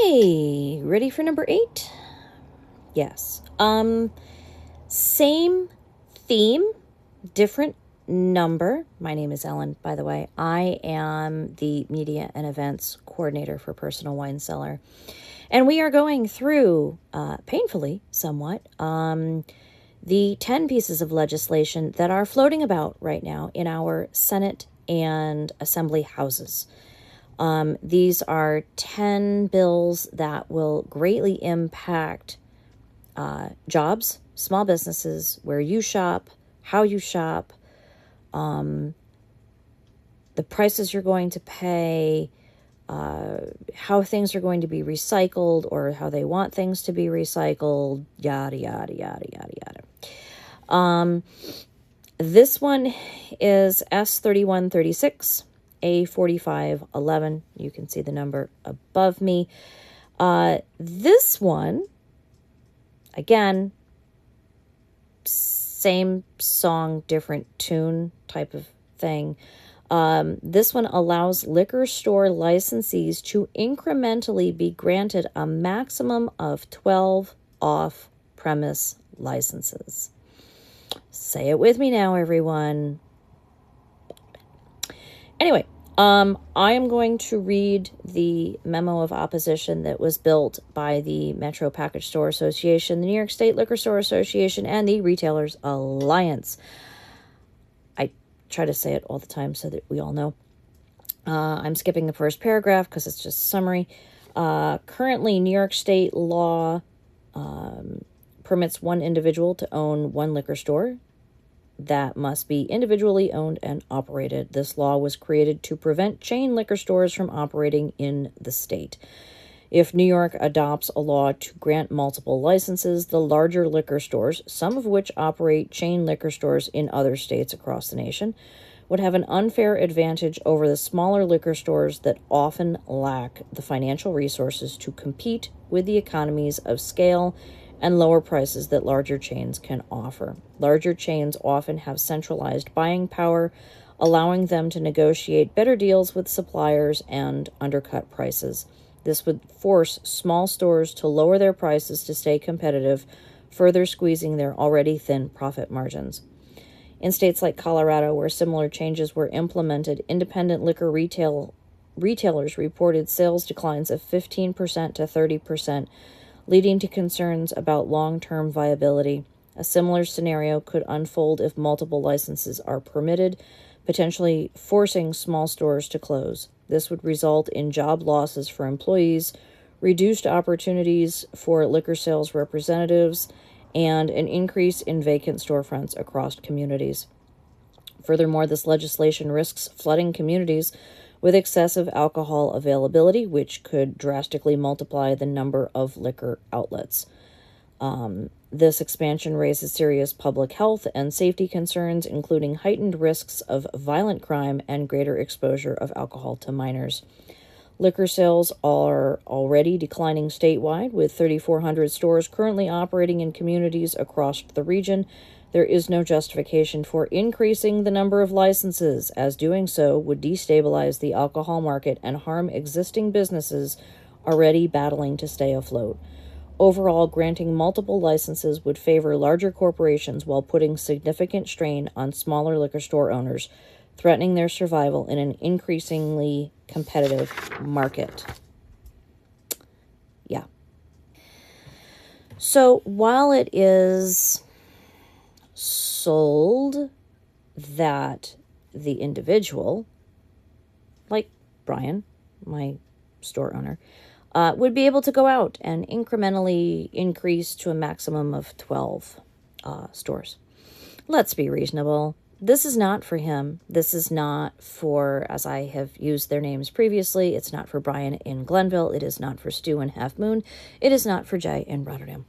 Okay, ready for number 8? Yes. Same theme, different number. My name is Ellen, by the way. I am the media and events coordinator for Personal Wine Cellar. And we are going through, painfully somewhat, the 10 pieces of legislation that are floating about right now in our Senate and Assembly houses. These are 10 bills that will greatly impact jobs, small businesses, where you shop, how you shop, the prices you're going to pay, how things are going to be recycled or how they want things to be recycled, yada, yada, yada, yada, yada. This one is S.3136, A.4511. You can see the number above me. This one, again, same song, different tune type of thing. This one allows liquor store licensees to incrementally be granted a maximum of 12 off-premise licenses. Say it with me now, everyone. Anyway, I am going to read the memo of opposition that was built by the Metro Package Store Association, the New York State Liquor Store Association, and the Retailers Alliance. I try to say it all the time so that we all know. I'm skipping the first paragraph because it's just summary. Currently, New York State law permits one individual to own one liquor store that must be individually owned and operated. This law was created to prevent chain liquor stores from operating in the state. If New York adopts a law to grant multiple licenses, the larger liquor stores, some of which operate chain liquor stores in other states across the nation, would have an unfair advantage over the smaller liquor stores that often lack the financial resources to compete with the economies of scale and lower prices that larger chains can offer. Larger chains often have centralized buying power, allowing them to negotiate better deals with suppliers and undercut prices. This would force small stores to lower their prices to stay competitive, further squeezing their already thin profit margins. In states like Colorado, where similar changes were implemented, independent liquor retailers reported sales declines of 15% to 30%, leading to concerns about long-term viability. A similar scenario could unfold if multiple licenses are permitted, potentially forcing small stores to close. This would result in job losses for employees, reduced opportunities for liquor sales representatives, and an increase in vacant storefronts across communities. Furthermore, this legislation risks flooding communities with excessive alcohol availability, which could drastically multiply the number of liquor outlets. This expansion raises serious public health and safety concerns, including heightened risks of violent crime and greater exposure of alcohol to minors. Liquor sales are already declining statewide, with 3,400 stores currently operating in communities across the region. There is no justification for increasing the number of licenses, as doing so would destabilize the alcohol market and harm existing businesses already battling to stay afloat. Overall, granting multiple licenses would favor larger corporations while putting significant strain on smaller liquor store owners, threatening their survival in an increasingly competitive market. Yeah. So while it is sold that the individual, like Brian, my store owner, would be able to go out and incrementally increase to a maximum of 12 stores. Let's be reasonable. This is not for him. This is not for, as I have used their names previously, it's not for Brian in Glenville. It is not for Stu in Half Moon. It is not for Jay in Rotterdam.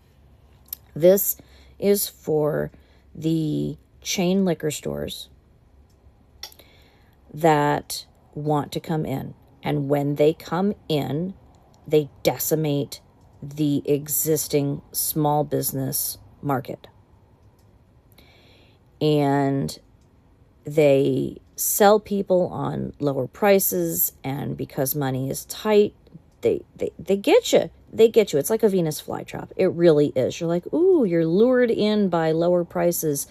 This is for the chain liquor stores that want to come in. And when they come in, they decimate the existing small business market. And they sell people on lower prices, and because money is tight, they get you. They get you. It's like a Venus flytrap. It really is. You're like, ooh, you're lured in by lower prices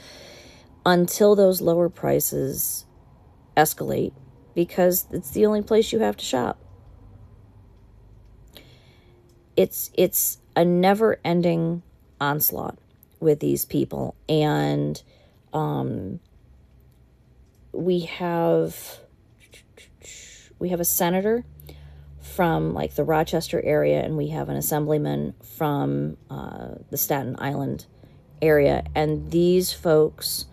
until those lower prices escalate, because it's the only place you have to shop. It's a never-ending onslaught with these people. And we have a senator from like the Rochester area, and we have an assemblyman from the Staten Island area, and these folks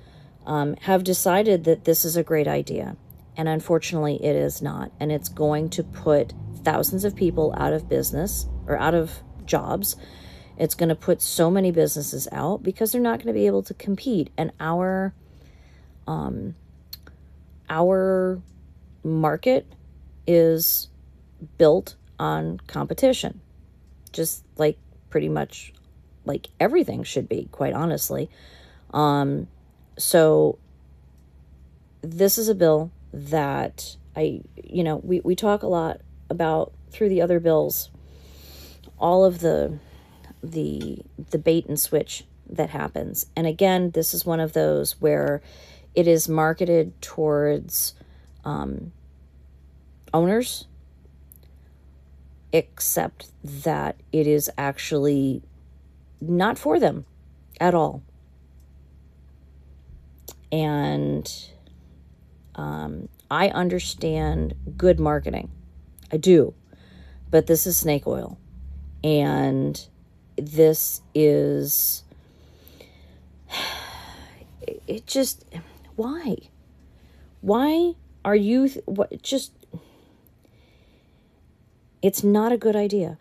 have decided that this is a great idea, and unfortunately it is not, and it's going to put thousands of people out of business or out of jobs. It's going to put so many businesses out because they're not going to be able to compete, and our market is built on competition, just like pretty much like everything should be, quite honestly. So this is a bill that we talk a lot about through the other bills, all of the bait and switch that happens. And again, this is one of those where it is marketed towards owners, except that it is actually not for them at all. And I understand good marketing. I do. But this is snake oil. And this is... It just... Why? Why are you... It's not a good idea.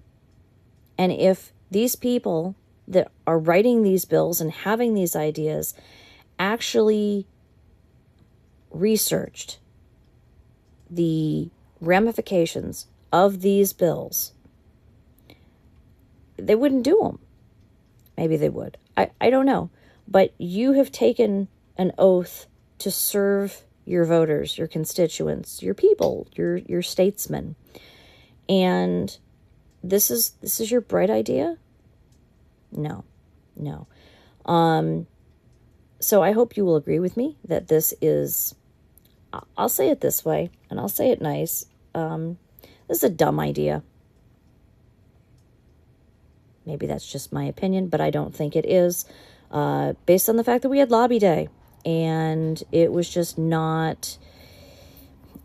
And if these people that are writing these bills and having these ideas actually researched the ramifications of these bills, they wouldn't do them. Maybe they would. I don't know. But you have taken an oath to serve your voters, your constituents, your people, your statesmen. And this is your bright idea? No. So I hope you will agree with me that this is, I'll say it this way, and I'll say it nice. This is a dumb idea. Maybe that's just my opinion, but I don't think it is, based on the fact that we had Lobby Day, and it was just not,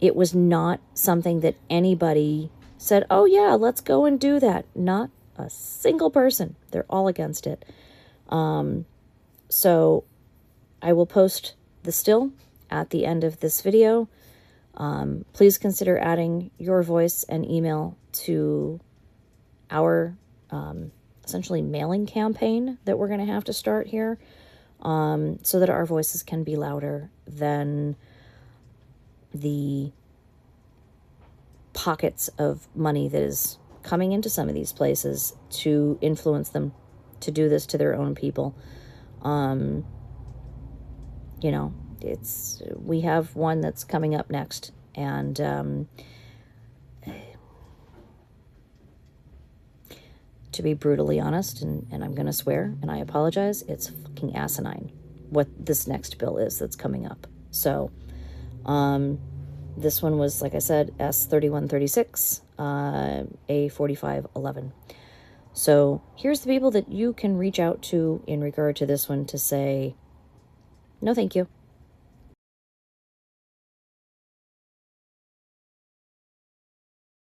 it was not something that anybody said, oh yeah, let's go and do that. Not a single person. They're all against it. So I will post the still at the end of this video. Please consider adding your voice and email to our essentially mailing campaign that we're going to have to start here, so that our voices can be louder than the pockets of money that is coming into some of these places to influence them to do this to their own people. We have one that's coming up next, and to be brutally honest, and I'm going to swear, and I apologize, it's fucking asinine what this next bill is that's coming up. So, this one was, like I said, S.3136, A.4511. So here's the people that you can reach out to in regard to this one to say, no, thank you.